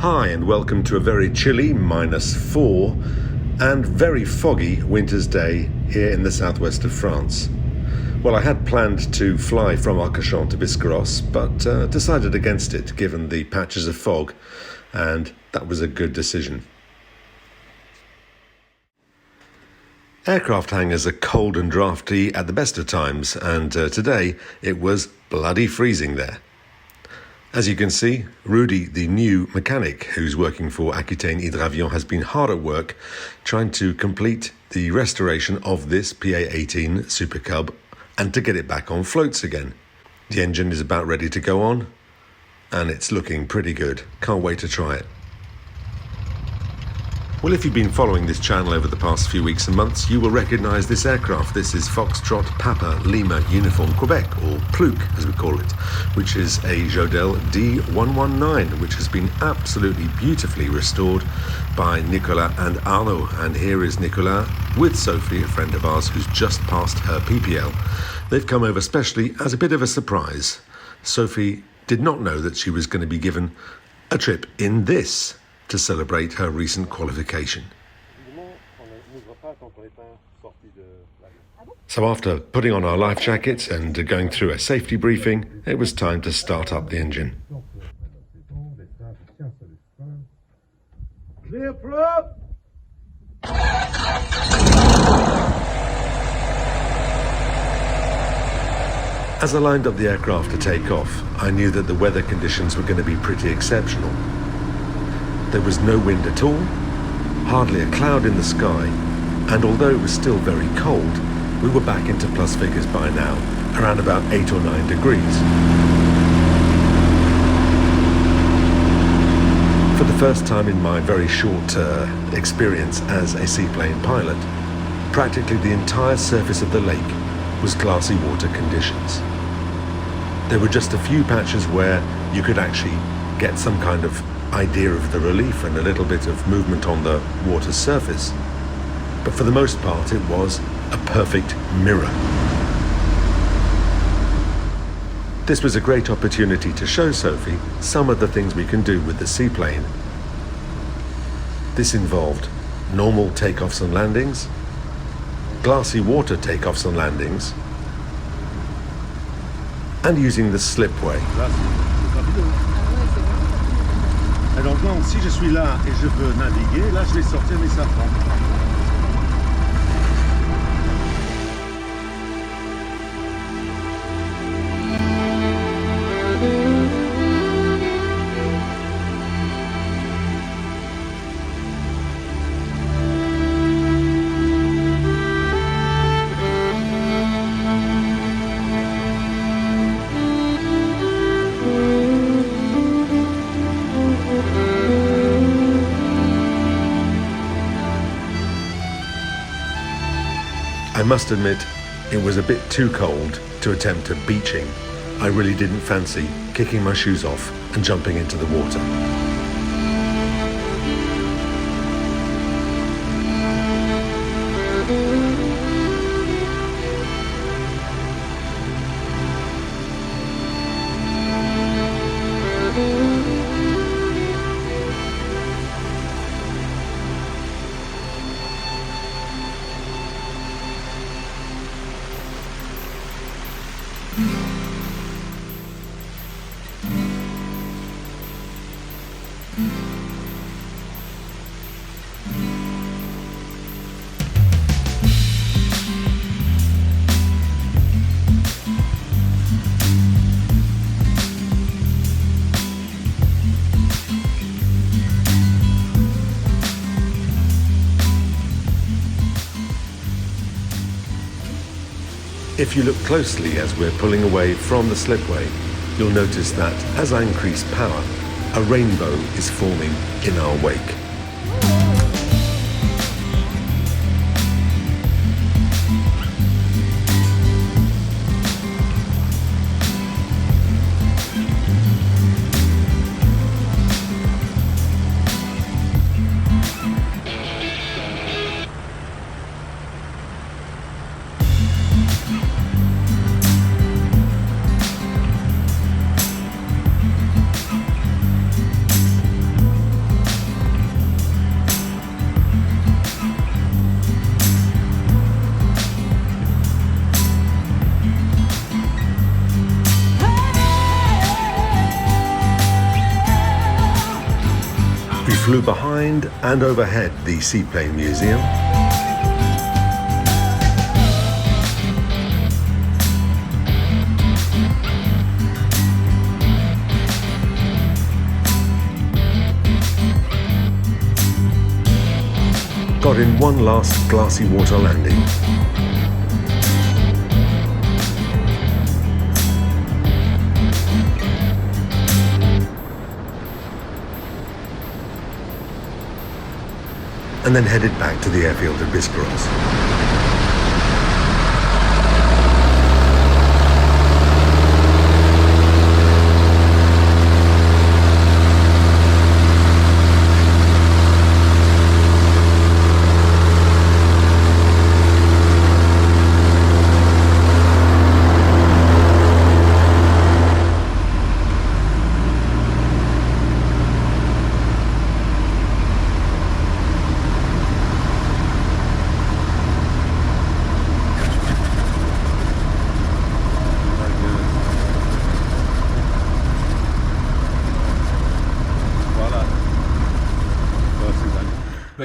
Hi and welcome to a very chilly -4 and very foggy winter's day here in the southwest of France. Well, I had planned to fly from Arcachon to Biscarrosse, but decided against it given the patches of fog, and that was a good decision. Aircraft hangars are cold and drafty at the best of times, and today it was bloody freezing there. As you can see, Rudy, the new mechanic who's working for Aquitaine Hydravion, has been hard at work trying to complete the restoration of this PA-18 Super Cub and to get it back on floats again. The engine is about ready to go on, and it's looking pretty good. Can't wait to try it. Well, if you've been following this channel over the past few weeks and months, you will recognise this aircraft. This is Foxtrot Papa Lima Uniform Quebec, or PLUQ as we call it, which is a Jodel D119, which has been absolutely beautifully restored by Nicolas and Arnaud. And here is Nicolas with Sophie, a friend of ours who's just passed her PPL. They've come over specially as a bit of a surprise. Sophie did not know that she was going to be given a trip in this to celebrate her recent qualification. So after putting on our life jackets and going through a safety briefing, it was time to start up the engine. Clear prop! As I lined up the aircraft to take off, I knew that the weather conditions were going to be pretty exceptional. There was no wind at all, hardly a cloud in the sky, and although it was still very cold, we were back into plus figures by now, around about 8 or 9 degrees. For the first time in my very short experience as a seaplane pilot, practically the entire surface of the lake was glassy water conditions. There were just a few patches where you could actually get some kind of idea of the relief and a little bit of movement on the water's surface. But for the most part, it was a perfect mirror. This was a great opportunity to show Sophie some of the things we can do with the seaplane. This involved normal takeoffs and landings, glassy water takeoffs and landings, and using the slipway. Alors donc, si je suis là et je veux naviguer, là je vais sortir mes safrans. I must admit, it was a bit too cold to attempt a beaching. I really didn't fancy kicking my shoes off and jumping into the water. If you look closely as we're pulling away from the slipway, you'll notice that as I increase power, a rainbow is forming in our wake. flew behind and overhead the Seaplane Museum. Got in one last glassy water landing. And then headed back to the airfield at Biscarrosse.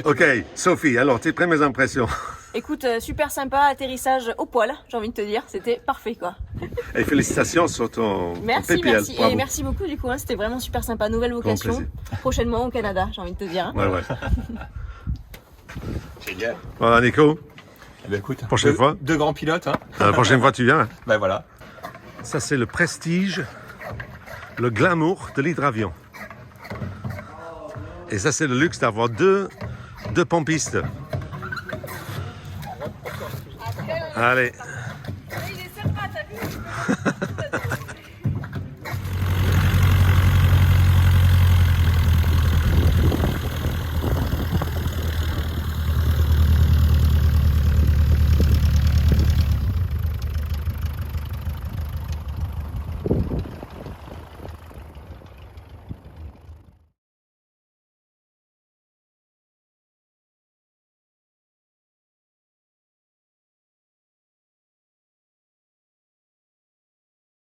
Ok, Sophie, alors tes premières impressions? Écoute, super sympa, atterrissage au poil, j'ai envie de te dire, c'était parfait quoi. Et félicitations sur ton Merci, PPL. merci, Bravo. et merci beaucoup du coup, hein, c'était vraiment super sympa, nouvelle vocation, plaisir. prochainement au Canada, j'ai envie de te dire. Hein. Ouais. Génial. Voilà, Nico, Eh ben, écoute, Prochaine fois. Deux grands pilotes. Hein. la prochaine fois tu viens. Ben voilà. Ça c'est le prestige, le glamour de l'hydravion. Et ça c'est le luxe d'avoir deux pompistes. Allez. Il est sympa, t'as vu?